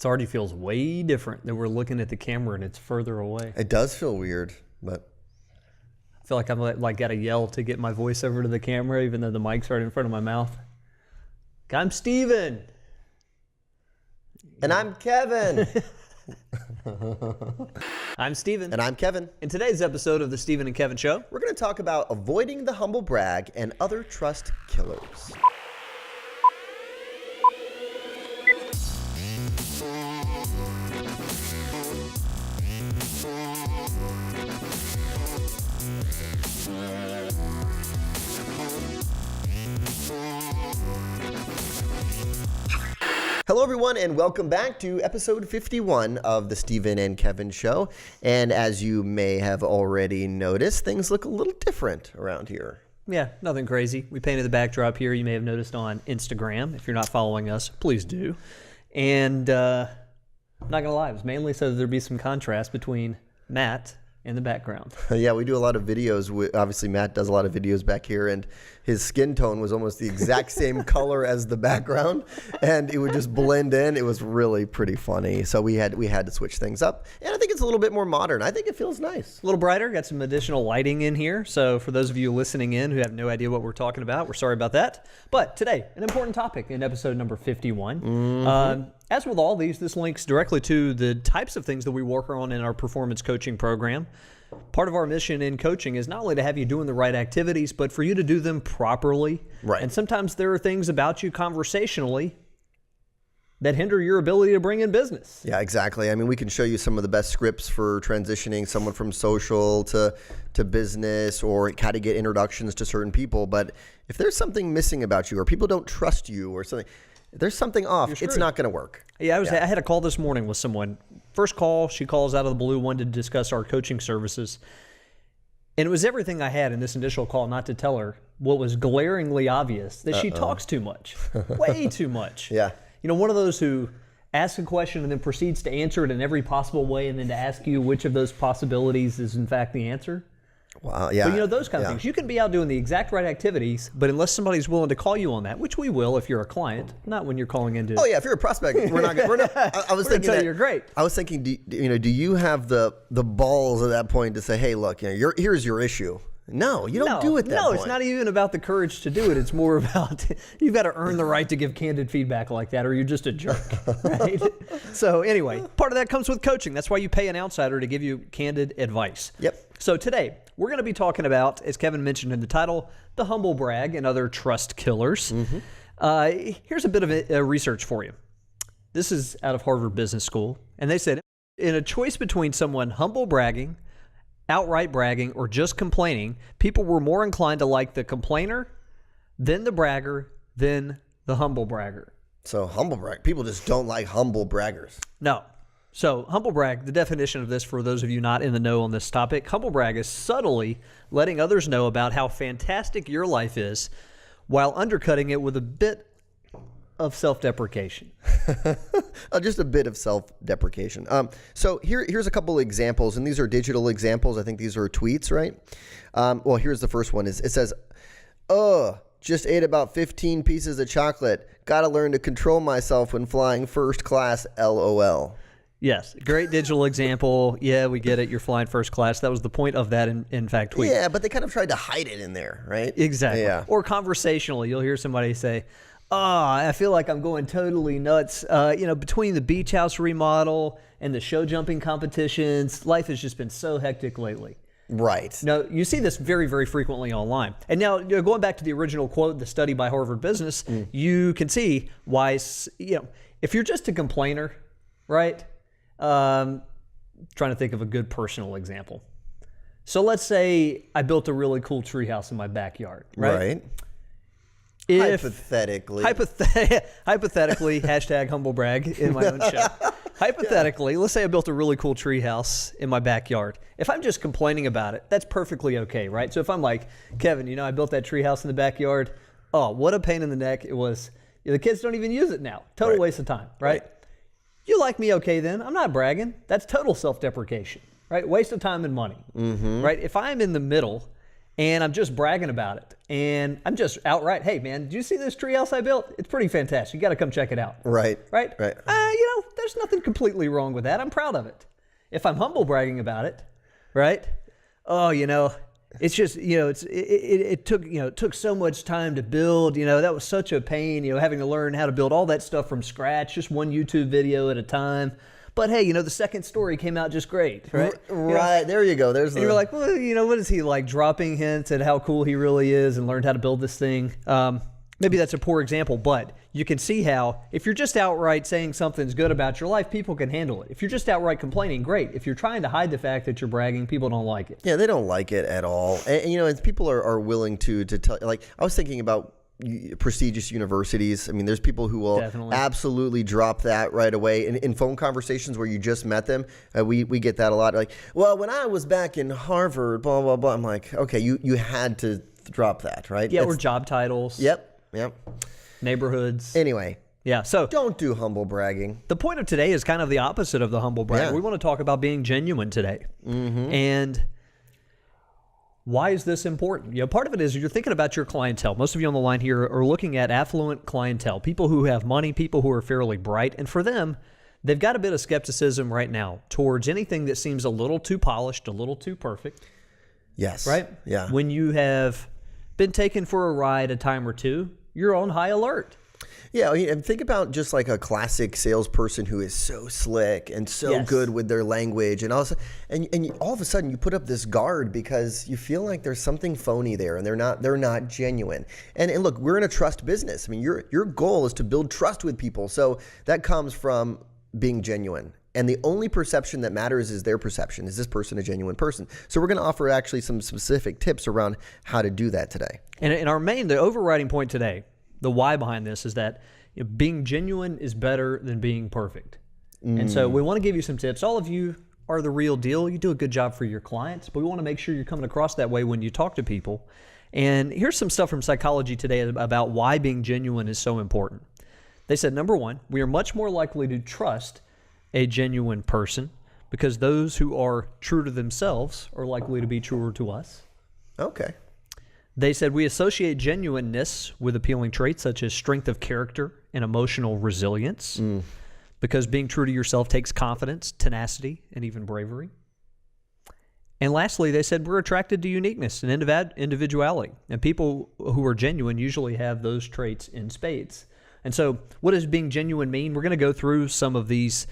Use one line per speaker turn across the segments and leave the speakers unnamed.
It already feels way different than we're looking at the camera and it's further away.
It does feel weird, but
I feel like I'm like got to yell to get my voice over to the camera, even though the mic's right in front of my mouth. I'm Steven.
And I'm Kevin.
I'm Steven.
And I'm Kevin.
In today's episode of the Steven and Kevin Show,
we're going to talk about avoiding the humble brag and other trust killers. Hello, everyone, and welcome back to episode 51 of the Steven and Kevin Show. And as you may have already noticed, things look a little different around here.
Yeah, nothing crazy. We painted the backdrop here. You may have noticed on Instagram. If you're not following us, please do. And I'm not going to lie, it was mainly so there'd be some contrast between Matt and the background.
Yeah, we do a lot of videos. Obviously, Matt does a lot of videos back here, and his skin tone was almost the exact same color as the background, and it would just blend in. It was really pretty funny. So we had to switch things up, and I think it's a little bit more modern. I think it feels nice.
A little brighter. Got some additional lighting in here. So for those of you listening in who have no idea what we're talking about, we're sorry about that. But today, an important topic in episode number 51.
Mm-hmm.
As with all these, this links directly to the types of things that we work on in our performance coaching program. Part of our mission in coaching is not only to have you doing the right activities, but for you to do them properly.
Right.
And sometimes there are things about you conversationally that hinder your ability to bring in business.
Yeah, exactly. I mean, we can show you some of the best scripts for transitioning someone from social to business, or how to get introductions to certain people. But if there's something missing about you, or people don't trust you, or something, if there's something off, it's not going to work.
Yeah, I had a call this morning with someone. First call, she calls out of the blue, wanted to discuss our coaching services. And it was everything I had in this initial call not to tell her what was glaringly obvious, that she talks too much, way too much.
Yeah.
You know, one of those who asks a question and then proceeds to answer it in every possible way, and then to ask you which of those possibilities is in fact the answer.
Wow, yeah.
But you know, those kind of things. You can be out doing the exact right activities, but unless somebody's willing to call you on that, which we will if you're a client, not when you're calling into.
Oh yeah, if you're a prospect, we're not. I was thinking that
you're great.
I was thinking, do you have the balls at that point to say, hey, look, here's your issue? No, you don't do it that point.
It's not even about the courage to do it. It's more about you've got to earn the right to give candid feedback like that, or you're just a jerk, right? So anyway, part of that comes with coaching. That's why you pay an outsider to give you candid advice.
Yep.
So today, we're going to be talking about, as Kevin mentioned in the title, the humble brag and other trust killers. Mm-hmm. Here's a bit of a research for you. This is out of Harvard Business School, and they said, in a choice between someone humble bragging, outright bragging, or just complaining, people were more inclined to like the complainer, then the bragger, then the humble bragger.
So humble brag, people just don't like humble braggers.
No. So humble brag, the definition of this for those of you not in the know on this topic, humble brag is subtly letting others know about how fantastic your life is while undercutting it with a bit of self-deprecation.
Just a bit of self-deprecation. So here's a couple examples, and these are digital examples. I think these are tweets, right? Well, here's the first one. It says, just ate about 15 pieces of chocolate. Got to learn to control myself when flying first class, LOL.
Yes, great digital example. Yeah, we get it. You're flying first class. That was the point of that, in fact, tweet.
Yeah, but they kind of tried to hide it in there, right?
Exactly.
Yeah.
Or conversationally, you'll hear somebody say, I feel like I'm going totally nuts. Between the beach house remodel and the show jumping competitions, life has just been so hectic lately.
Right.
Now, you see this very, very frequently online. And now, going back to the original quote, the study by Harvard Business, you can see why, if you're just a complainer, right? Trying to think of a good personal example. So let's say I built a really cool treehouse in my backyard, right?
Hypothetically,
hashtag humble brag in my own show. Hypothetically, let's say I built a really cool treehouse in my backyard. If I'm just complaining about it, that's perfectly okay, right? So if I'm like, Kevin, I built that treehouse in the backyard. Oh, what a pain in the neck it was. The kids don't even use it now. Total waste of time, right? You like me okay then. I'm not bragging. That's total self-deprecation, right? Waste of time and money, right? If I'm in the middle and I'm just bragging about it. And I'm just outright, hey, man, did you see this treehouse I built? It's pretty fantastic. You got to come check it out.
Right.
Right? There's nothing completely wrong with that. I'm proud of it. If I'm humble bragging about it, right? Oh, it's just, it took so much time to build, that was such a pain, having to learn how to build all that stuff from scratch, just one YouTube video at a time. But hey, the second story came out just great, right?
Right. There you go.
And you're like, well, what is he like, dropping hints at how cool he really is and learned how to build this thing? Maybe that's a poor example, but you can see how if you're just outright saying something's good about your life, people can handle it. If you're just outright complaining, great. If you're trying to hide the fact that you're bragging, people don't like it.
Yeah, they don't like it at all. And people are willing to tell. Like, I was thinking about prestigious universities. I mean, there's people who will absolutely drop that right away. In phone conversations where you just met them, we get that a lot. Like, well, when I was back in Harvard, blah, blah, blah. I'm like, okay, you had to drop that, right?
Yeah, or job titles.
Yep.
Neighborhoods.
Anyway.
Yeah, so
don't do humble bragging.
The point of today is kind of the opposite of the humble brag.
Yeah.
We want to talk about being genuine today.
Mm-hmm.
And why is this important? Part of it is you're thinking about your clientele. Most of you on the line here are looking at affluent clientele, people who have money, people who are fairly bright. And for them, they've got a bit of skepticism right now towards anything that seems a little too polished, a little too perfect.
Yes.
Right?
Yeah.
When you have been taken for a ride a time or two, you're on high alert.
Yeah, and think about just like a classic salesperson who is so slick and so good with their language, and all of a sudden you put up this guard because you feel like there's something phony there, and they're not genuine. And look, we're in a trust business. I mean, your goal is to build trust with people, so that comes from being genuine. And the only perception that matters is their perception. Is this person a genuine person? So we're going to offer actually some specific tips around how to do that today.
And the overriding point today, the why behind this is that being genuine is better than being perfect. And so we want to give you some tips. All of you are the real deal. You do a good job for your clients, but we want to make sure you're coming across that way when you talk to people. And here's some stuff from psychology today about why being genuine is so important. They said, number one, we are much more likely to trust a genuine person because those who are true to themselves are likely to be truer to us.
Okay.
They said we associate genuineness with appealing traits such as strength of character and emotional resilience because being true to yourself takes confidence, tenacity, and even bravery. And lastly, they said we're attracted to uniqueness and individuality, and people who are genuine usually have those traits in spades. And so what does being genuine mean? We're going to go through some of these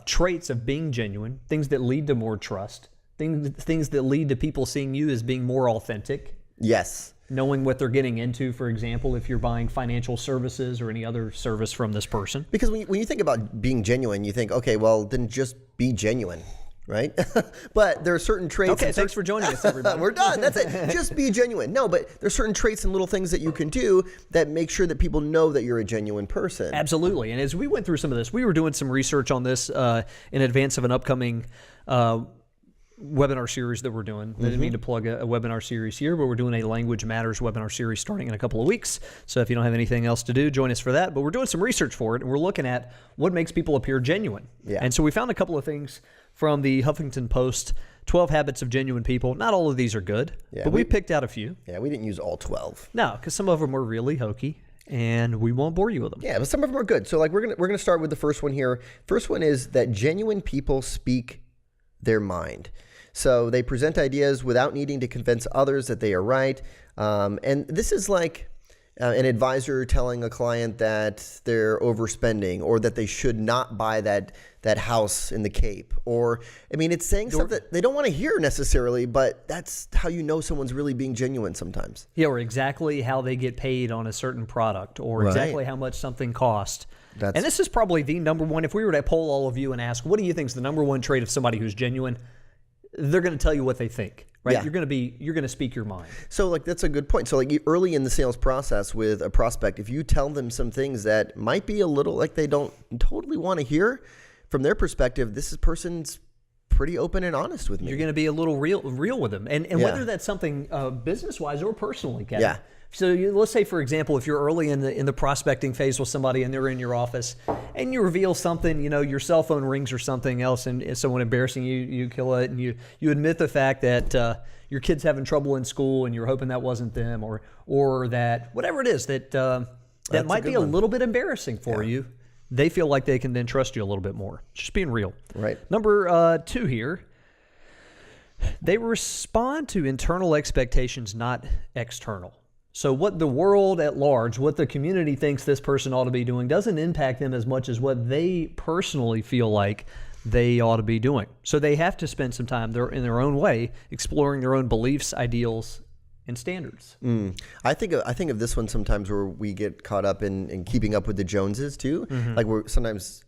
traits of being genuine, things that lead to more trust, things that lead to people seeing you as being more authentic.
Yes.
Knowing what they're getting into, for example, if you're buying financial services or any other service from this person.
Because when you think about being genuine, you think, okay, well, then just be genuine, right? But there are certain traits.
Okay, thanks for joining us, everybody.
We're done. That's it. Just be genuine. No, but there's certain traits and little things that you can do that make sure that people know that you're a genuine person.
Absolutely. And as we went through some of this, we were doing some research on this in advance of an upcoming webinar series that we're doing. I didn't mean to plug a webinar series here, but we're doing a Language Matters webinar series starting in a couple of weeks. So if you don't have anything else to do, join us for that. But we're doing some research for it, and we're looking at what makes people appear genuine.
Yeah.
And so we found a couple of things from the Huffington Post, 12 Habits of Genuine People. Not all of these are good, but we picked out a few.
Yeah, we didn't use all 12.
No, because some of them are really hokey, and we won't bore you with them.
Yeah, but some of them are good. So like we're gonna start with the first one here. First one is that genuine people speak their mind. So they present ideas without needing to convince others that they are right. And this is like an advisor telling a client that they're overspending or that they should not buy that house in the Cape. Or, I mean, it's saying stuff that they don't want to hear necessarily, but that's how you know someone's really being genuine sometimes.
Yeah, or exactly how they get paid on a certain product or exactly how much something costs. And this is probably the number one. If we were to poll all of you and ask, what do you think is the number one trait of somebody who's genuine? They're going to tell you what they think, right?
Yeah.
You're going to speak your mind.
So like that's a good point. So like early in the sales process with a prospect, if you tell them some things that might be a little like they don't totally want to hear, from their perspective, this person's pretty open and honest with me.
You're going to be a little real with them. And whether that's something business-wise or personally, Kevin.
Yeah.
So let's say, for example, if you're early in the prospecting phase with somebody and they're in your office and you reveal something, your cell phone rings or something else and it's someone embarrassing you kill it and you admit the fact that your kid's having trouble in school and you're hoping that wasn't them or that whatever it is that might be a little bit embarrassing for you. They feel like they can then trust you a little bit more. Just being real.
Right.
Number 2 here. They respond to internal expectations, not external. So what the world at large, what the community thinks this person ought to be doing doesn't impact them as much as what they personally feel like they ought to be doing. So they have to spend some time in their own way exploring their own beliefs, ideals, and standards.
I think of this one sometimes where we get caught up in keeping up with the Joneses too. Like we're sometimes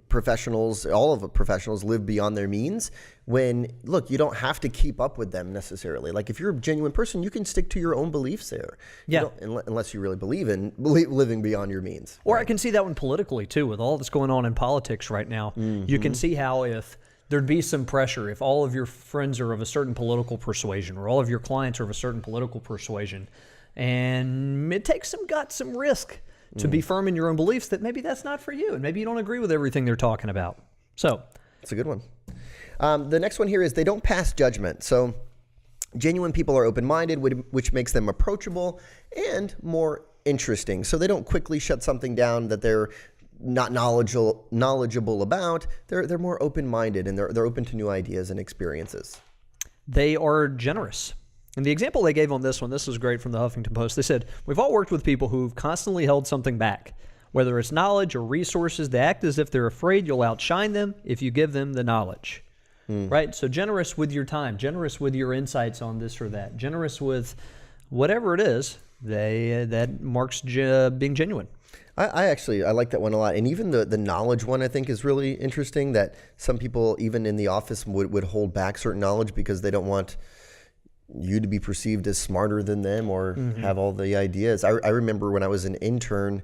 professionals, all of the professionals live beyond their means when, look, you don't have to keep up with them necessarily. Like if you're a genuine person, you can stick to your own beliefs there.
Yeah.
Unless you really believe in living beyond your means.
Or I can see that one politically too, with all that's going on in politics right now. You can see how if there'd be some pressure, if all of your friends are of a certain political persuasion or all of your clients are of a certain political persuasion, and it takes some guts, some risk to be firm in your own beliefs that maybe that's not for you and maybe you don't agree with everything they're talking about. So
it's a good one. The next one here is they don't pass judgment. So genuine people are open-minded, which makes them approachable and more interesting. So they don't quickly shut something down that they're not knowledgeable about. They're more open-minded and they're open to new ideas and experiences.
They are generous. And the example they gave on this one, this was great from the Huffington Post. They said, we've all worked with people who've constantly held something back. Whether it's knowledge or resources, they act as if they're afraid you'll outshine them if you give them the knowledge. Right? So generous with your time, generous with your insights on this or that, generous with whatever it is, that marks being genuine.
I like that one a lot. And even the knowledge one I think is really interesting, that some people even in the office would hold back certain knowledge because they don't want you to be perceived as smarter than them or have all the ideas. I remember when I was an intern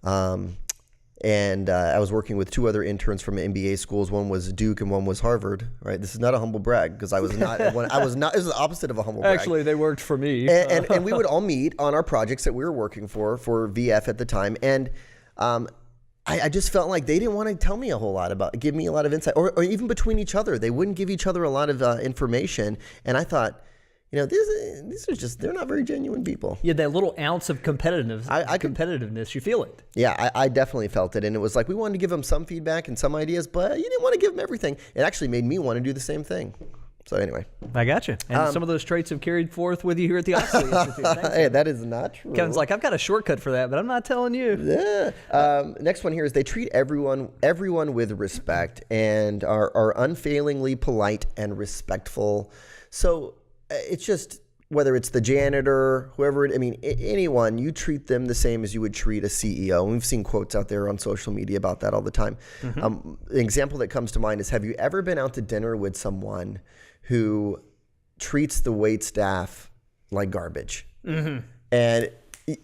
and I was working with 2 other interns from MBA schools. One was Duke and one was Harvard, right? This is not a humble brag because I was not, it was the opposite of a humble brag.
Actually, they worked for me.
And we would all meet on our projects that we were working for VF at the time. And I just felt like they didn't want to tell me a whole lot give me a lot of insight or even between each other. They wouldn't give each other a lot of information. And I thought, these are just, they're not very genuine people.
Yeah, that little ounce of competitiveness, competitiveness, you feel it.
Yeah, I definitely felt it. And it was like we wanted to give them some feedback and some ideas, but you didn't want to give them everything. It actually made me want to do the same thing. So anyway.
I got you. And some of those traits have carried forth with you here at the Oechsli Institute. Thanks,
hey, that is not true.
Kevin's like, I've got a shortcut for that, but I'm not telling you.
Yeah. Next one here is they treat everyone with respect and are unfailingly polite and respectful. So it's just, whether it's the janitor, whoever, anyone, you treat them the same as you would treat a CEO. And we've seen quotes out there on social media about that all the time. An example that comes to mind is, have you ever been out to dinner with someone who treats the wait staff like garbage? And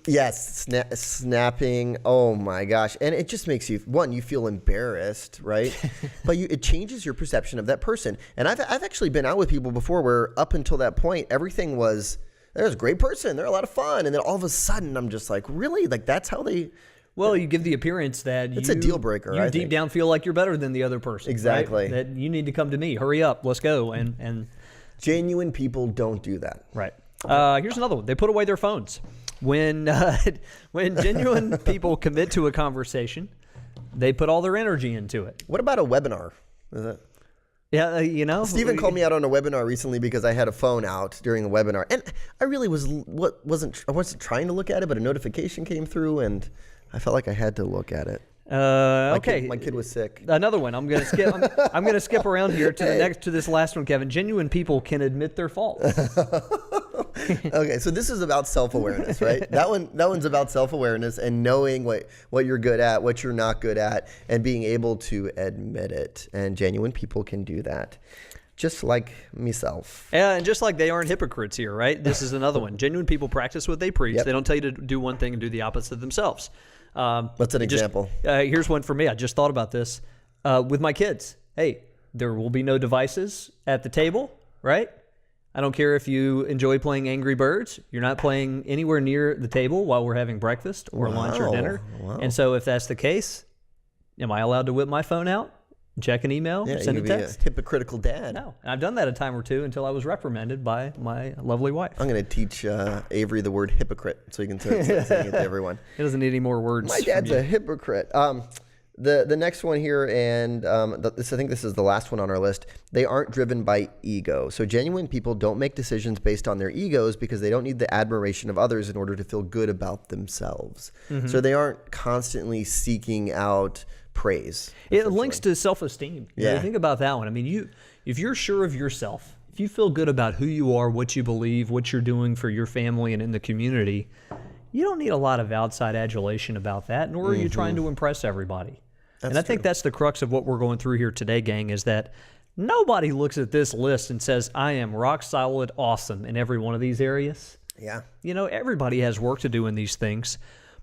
yes, snapping. Oh my gosh. And it just makes you, you feel embarrassed, right? But it changes your perception of that person. And I've actually been out with people before where up until that point, everything was, there's a great person, they're a lot of fun. And then all of a sudden I'm just like, really? Like that's how they...
Well, you give the appearance that
it's a deal breaker.
You deep down feel like you're better than the other person.
Exactly.
Right? That you need to come to me. Hurry up. Let's go. And
genuine people don't do that.
Right. Here's another one. They put away their phones. When genuine people commit to a conversation, they put all their energy into it.
What about a webinar? Is that...
Yeah,
Stephen called me out on a webinar recently because I had a phone out during the webinar, and I really wasn't trying to look at it, but a notification came through, and I felt like I had to look at it.
Okay.
My kid was sick.
Another one. I'm gonna skip. I'm gonna skip around here to this last one, Kevin. Genuine people can admit their faults.
Okay, so this is about self-awareness, right? That one's about self-awareness and knowing what you're good at, what you're not good at, and being able to admit it. And genuine people can do that, just like myself.
And just like they aren't hypocrites here, right? This is another one. Genuine people practice what they preach. Yep. They don't tell you to do one thing and do the opposite themselves.
What's an example?
Here's one for me. I just thought about this with my kids. Hey, There will be no devices at the table, right? I don't care if you enjoy playing Angry Birds. You're not playing anywhere near the table while we're having breakfast or lunch or dinner.
Wow.
And so if that's the case, am I allowed to whip my phone out, check an email, send a text?
A hypocritical dad.
No. And I've done that a time or two until I was reprimanded by my lovely wife.
I'm going to teach Avery the word hypocrite so he can start saying it to everyone.
He doesn't need any more words.
My dad's a hypocrite. The next one here, and I think this is the last one on our list. They aren't driven by ego. So genuine people don't make decisions based on their egos because they don't need the admiration of others in order to feel good about themselves. Mm-hmm. So they aren't constantly seeking out praise.
It links to self-esteem. You think about that one. I mean, if you're sure of yourself, if you feel good about who you are, what you believe, what you're doing for your family and in the community, you don't need a lot of outside adulation about that, nor are you trying to impress everybody. And I think that's the crux of what we're going through here today, gang, is that nobody looks at this list and says, I am rock solid awesome in every one of these areas.
Yeah.
Everybody has work to do in these things.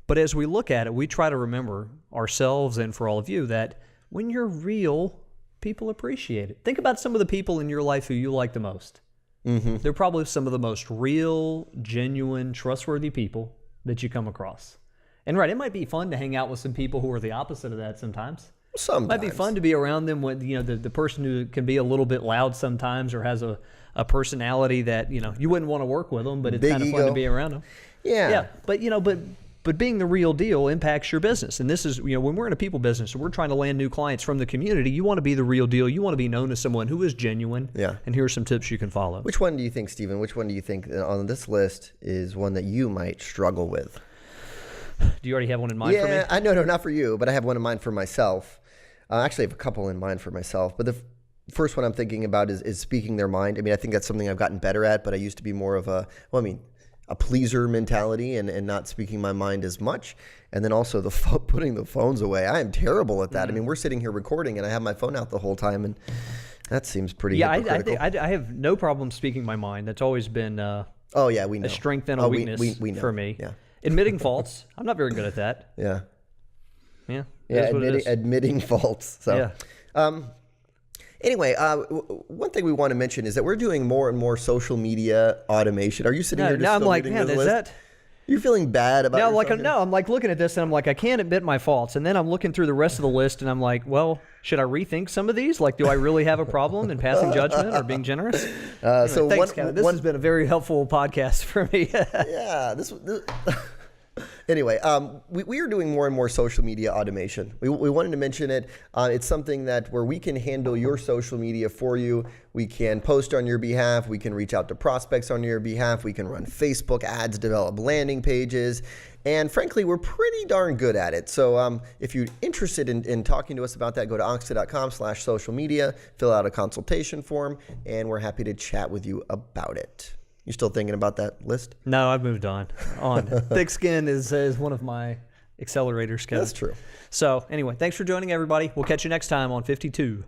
But as we look at it, we try to remember ourselves and for all of you that when you're real, people appreciate it. Think about some of the people in your life who you like the most. Mm-hmm. They're probably some of the most real, genuine, trustworthy people that you come across. And it might be fun to hang out with some people who are the opposite of that sometimes.
Sometimes.
It might be fun to be around them when, the person who can be a little bit loud sometimes or has a personality that, you wouldn't want to work with them, but it's kind of fun to be around them.
Yeah.
But being the real deal impacts your business. And this is, when we're in a people business and we're trying to land new clients from the community, you want to be the real deal. You want to be known as someone who is genuine.
Yeah.
And here are some tips you can follow.
Which one do you think, Stephen? Which one do you think on this list is one that you might struggle with?
Do you already have one in mind for me?
Yeah, no, not for you, but I have one in mind for myself. Actually, I have a couple in mind for myself. But the first one I'm thinking about is speaking their mind. I mean, I think that's something I've gotten better at, but I used to be more of a pleaser mentality and not speaking my mind as much. And then also putting the phones away. I am terrible at that. I mean, we're sitting here recording and I have my phone out the whole time, and that seems pretty hypocritical.
I have no problem speaking my mind. That's always been
we know.
A strength and a weakness
we know.
For me.
Yeah.
Admitting faults. I'm not very good at that.
Yeah.
Yeah.
Admitting faults. So.
Yeah.
Anyway, one thing we want to mention is that we're doing more and more social media automation. Are you sitting here just
now I'm like,
man,
is that...
You're feeling bad about yourself?
I'm like looking at this and I'm like, I can't admit my faults. And then I'm looking through the rest of the list and I'm like, well, should I rethink some of these? Like, do I really have a problem in passing judgment or being generous? Anyway, so thanks, Kevin. This has been a very helpful podcast for me.
Yeah. Anyway, we are doing more and more social media automation. We wanted to mention it. It's something where we can handle your social media for you. We can post on your behalf. We can reach out to prospects on your behalf. We can run Facebook ads, develop landing pages. And frankly, we're pretty darn good at it. So if you're interested in talking to us about that, go to oechsli.com/social media, fill out a consultation form, and we're happy to chat with you about it. You still thinking about that list?
No, I've moved on. Thick skin is one of my accelerators, Kevin.
That's true.
So anyway, thanks for joining, everybody. We'll catch you next time on 52.